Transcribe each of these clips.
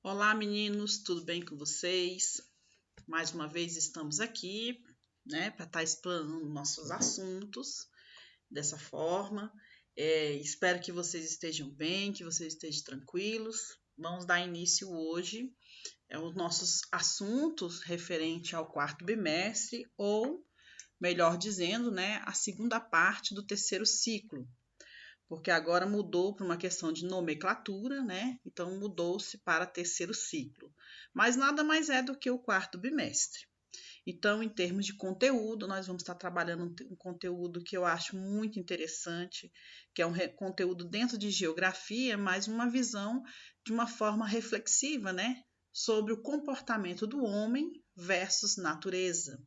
Olá, meninos, tudo bem com vocês? Mais uma vez estamos aqui, para estar explanando nossos assuntos dessa forma. Espero que vocês estejam bem, que vocês estejam tranquilos. Vamos dar início hoje aos nossos assuntos referente ao quarto bimestre, ou, melhor dizendo, a segunda parte do terceiro ciclo. Porque agora mudou para uma questão de nomenclatura, Então mudou-se para terceiro ciclo. Mas nada mais é do que o quarto bimestre. Então, em termos de conteúdo, nós vamos estar trabalhando um conteúdo que eu acho muito interessante, que é um conteúdo dentro de geografia, mas uma visão de uma forma reflexiva, sobre o comportamento do homem versus natureza.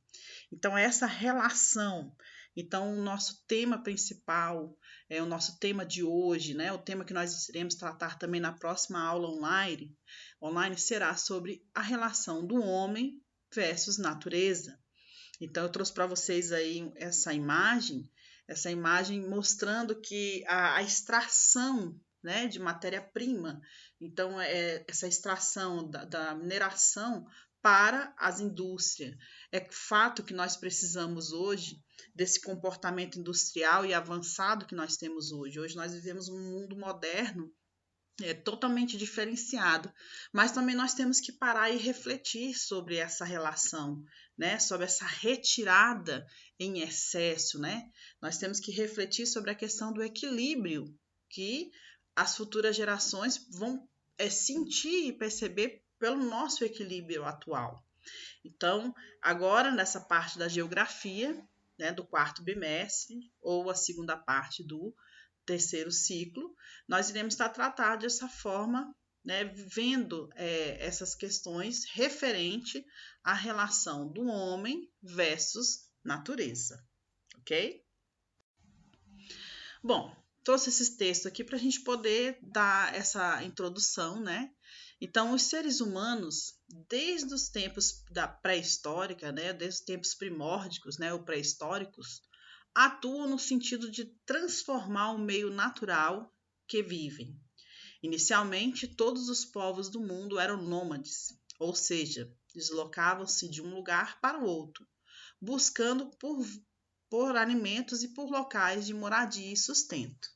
Então, essa relação. Então, o nosso tema principal, o nosso tema de hoje, o tema que nós iremos tratar também na próxima aula online será sobre a relação do homem versus natureza. Então, eu trouxe para vocês aí essa imagem mostrando que a extração, de matéria-prima, então, essa extração da mineração para as indústrias. É fato que nós precisamos hoje desse comportamento industrial e avançado que nós temos hoje. Hoje nós vivemos um mundo moderno totalmente diferenciado, mas também nós temos que parar e refletir sobre essa relação, sobre essa retirada em excesso, Nós temos que refletir sobre a questão do equilíbrio que as futuras gerações vão sentir e perceber pelo nosso equilíbrio atual. Então, agora nessa parte da geografia, do quarto bimestre, ou a segunda parte do terceiro ciclo, nós iremos estar tratando dessa forma, vendo essas questões referente à relação do homem versus natureza, ok? Bom, trouxe esses textos aqui para a gente poder dar essa introdução, Então, os seres humanos, desde os tempos da pré-histórica, desde os tempos primórdigos, ou pré-históricos, atuam no sentido de transformar o meio natural que vivem. Inicialmente, todos os povos do mundo eram nômades, ou seja, deslocavam-se de um lugar para o outro, buscando por alimentos e por locais de moradia e sustento.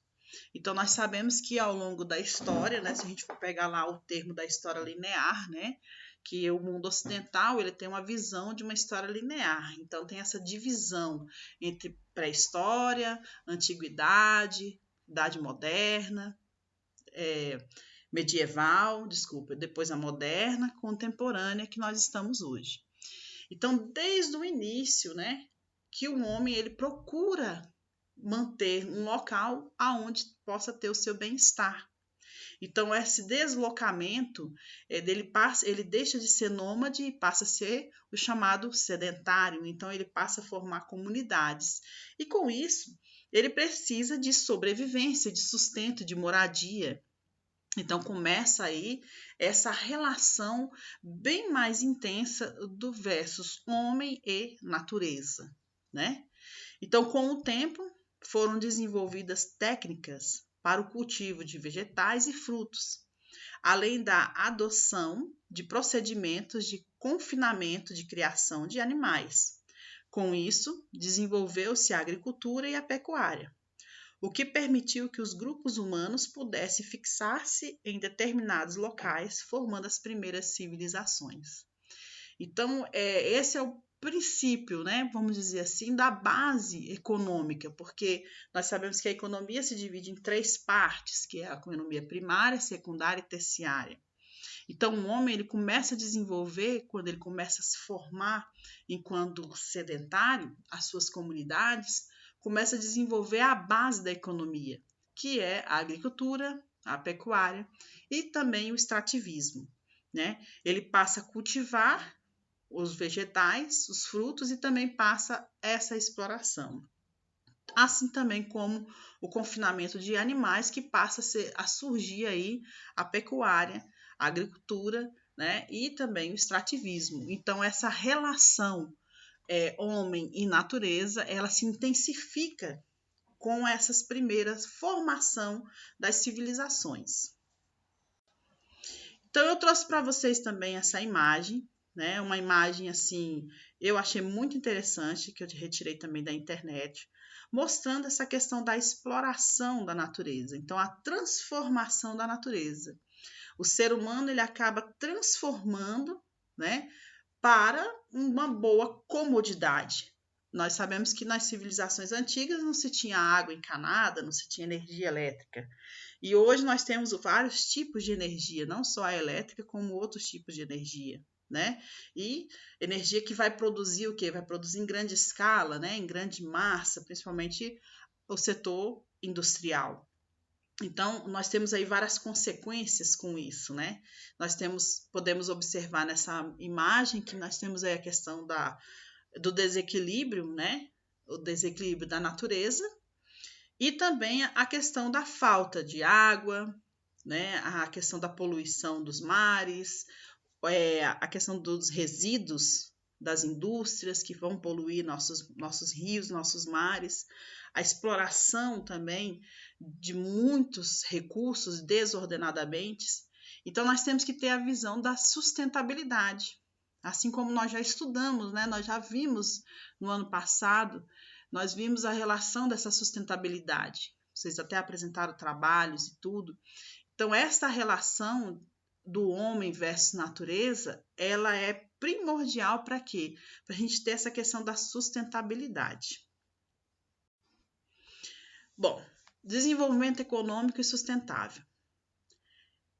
Então, nós sabemos que ao longo da história, se a gente for pegar lá o termo da história linear, que o mundo ocidental ele tem uma visão de uma história linear. Então, tem essa divisão entre pré-história, antiguidade, idade moderna, medieval, depois a moderna, contemporânea que nós estamos hoje. Então, desde o início, que o homem ele procura manter um local aonde possa ter o seu bem-estar. Então, esse deslocamento, ele deixa de ser nômade e passa a ser o chamado sedentário. Então, ele passa a formar comunidades. E, com isso, ele precisa de sobrevivência, de sustento, de moradia. Então, começa aí essa relação bem mais intensa do versus homem e natureza, Então, com o tempo, foram desenvolvidas técnicas para o cultivo de vegetais e frutos, além da adoção de procedimentos de confinamento de criação de animais. Com isso, desenvolveu-se a agricultura e a pecuária, o que permitiu que os grupos humanos pudessem fixar-se em determinados locais, formando as primeiras civilizações. Então, esse é o princípio, vamos dizer assim, da base econômica, porque nós sabemos que a economia se divide em três partes, que é a economia primária, secundária e terciária. Então, o homem ele começa a desenvolver, quando ele começa a se formar enquanto sedentário, as suas comunidades, começa a desenvolver a base da economia, que é a agricultura, a pecuária e também o extrativismo, Ele passa a cultivar os vegetais, os frutos e também passa essa exploração. Assim também como o confinamento de animais, que passa a surgir aí a pecuária, a agricultura, e também o extrativismo. Então, essa relação homem e natureza, ela se intensifica com essas primeiras formação das civilizações. Então, eu trouxe para vocês também essa imagem, né? Uma imagem assim, eu achei muito interessante, que eu retirei também da internet, mostrando essa questão da exploração da natureza. Então, a transformação da natureza. O ser humano ele acaba transformando, né, para uma boa comodidade. Nós sabemos que nas civilizações antigas não se tinha água encanada, não se tinha energia elétrica. E hoje nós temos vários tipos de energia, não só a elétrica, como outros tipos de energia, né? E energia que vai produzir o quê? Vai produzir em grande escala, né? Em grande massa, principalmente o setor industrial. Então, nós temos aí várias consequências com isso, né? Podemos observar nessa imagem que nós temos aí a questão do desequilíbrio, né? O desequilíbrio da natureza e também a questão da falta de água, né? A questão da poluição dos mares, a questão dos resíduos das indústrias que vão poluir nossos rios, nossos mares, a exploração também de muitos recursos desordenadamente. Então, nós temos que ter a visão da sustentabilidade. Assim como nós já estudamos, né? Nós já vimos no ano passado, nós vimos a relação dessa sustentabilidade. Vocês até apresentaram trabalhos e tudo. Então, essa relação do homem versus natureza, ela é primordial para quê? Para a gente ter essa questão da sustentabilidade. Bom, desenvolvimento econômico e sustentável.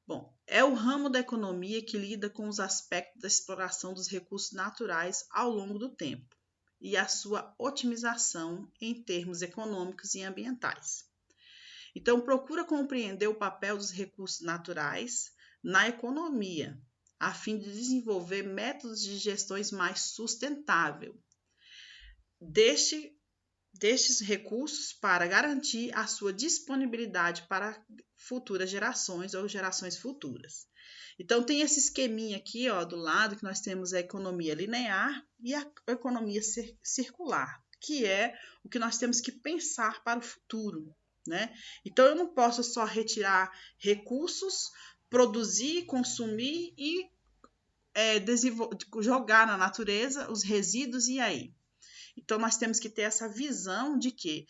Bom, é o ramo da economia que lida com os aspectos da exploração dos recursos naturais ao longo do tempo e a sua otimização em termos econômicos e ambientais. Então, procura compreender o papel dos recursos naturais na economia, a fim de desenvolver métodos de gestões mais sustentável destes recursos para garantir a sua disponibilidade para futuras gerações ou gerações futuras. Então, tem esse esqueminha aqui, ó, do lado, que nós temos a economia linear e a economia circular, que é o que nós temos que pensar para o futuro, né? Então, eu não posso só retirar recursos, produzir, consumir e jogar na natureza os resíduos e aí. Então, nós temos que ter essa visão de que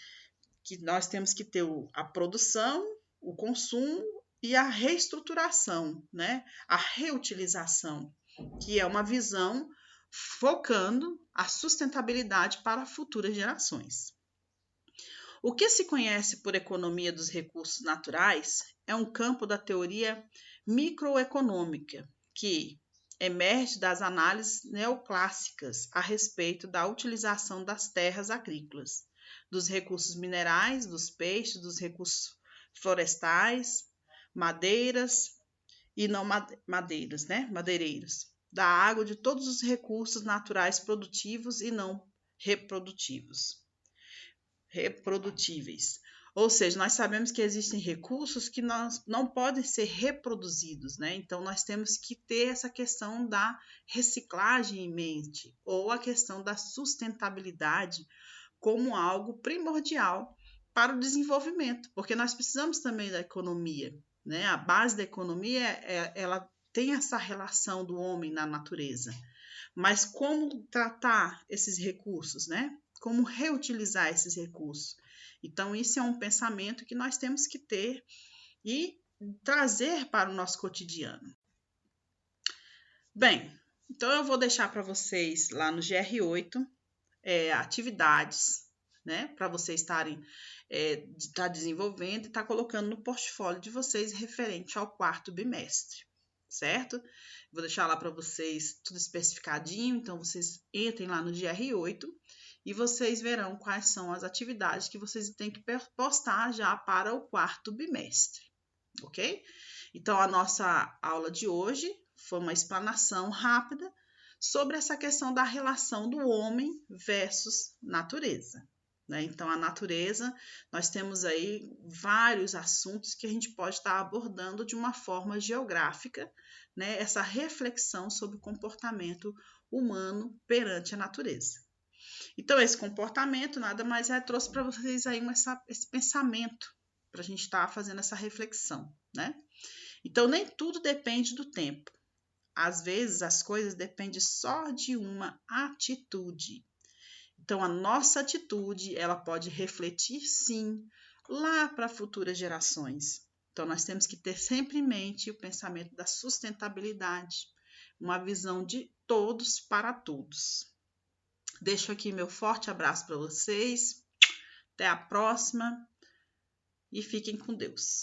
nós temos que ter a produção, o consumo e a reestruturação, né? A reutilização, que é uma visão focando a sustentabilidade para futuras gerações. O que se conhece por economia dos recursos naturais é um campo da teoria microeconômica, que emerge das análises neoclássicas a respeito da utilização das terras agrícolas, dos recursos minerais, dos peixes, dos recursos florestais, madeiras e não madeiras, né? Madeireiros, da água, de todos os recursos naturais produtivos e não reprodutíveis. Ou seja, nós sabemos que existem recursos que não podem ser reproduzidos, né? Então, nós temos que ter essa questão da reciclagem em mente, ou a questão da sustentabilidade como algo primordial para o desenvolvimento, porque nós precisamos também da economia, né? A base da economia, ela tem essa relação do homem na natureza, mas como tratar esses recursos, né? Como reutilizar esses recursos? Então, isso é um pensamento que nós temos que ter e trazer para o nosso cotidiano. Bem, então eu vou deixar para vocês lá no GR8 atividades, né, para vocês estarem desenvolvendo e estar colocando no portfólio de vocês referente ao 4º bimestre, certo? Vou deixar lá para vocês tudo especificadinho, então vocês entrem lá no GR8 e vocês verão quais são as atividades que vocês têm que postar já para o 4º bimestre, ok? Então, a nossa aula de hoje foi uma explanação rápida sobre essa questão da relação do homem versus natureza, né? Então, a natureza, nós temos aí vários assuntos que a gente pode estar abordando de uma forma geográfica, né? Essa reflexão sobre o comportamento humano perante a natureza. Então, esse comportamento nada mais trouxe para vocês aí esse pensamento para a gente estar fazendo essa reflexão, né? Então, nem tudo depende do tempo. Às vezes, as coisas dependem só de uma atitude. Então, a nossa atitude, ela pode refletir, sim, lá para futuras gerações. Então, nós temos que ter sempre em mente o pensamento da sustentabilidade, uma visão de todos para todos. Deixo aqui meu forte abraço para vocês. Até a próxima e fiquem com Deus.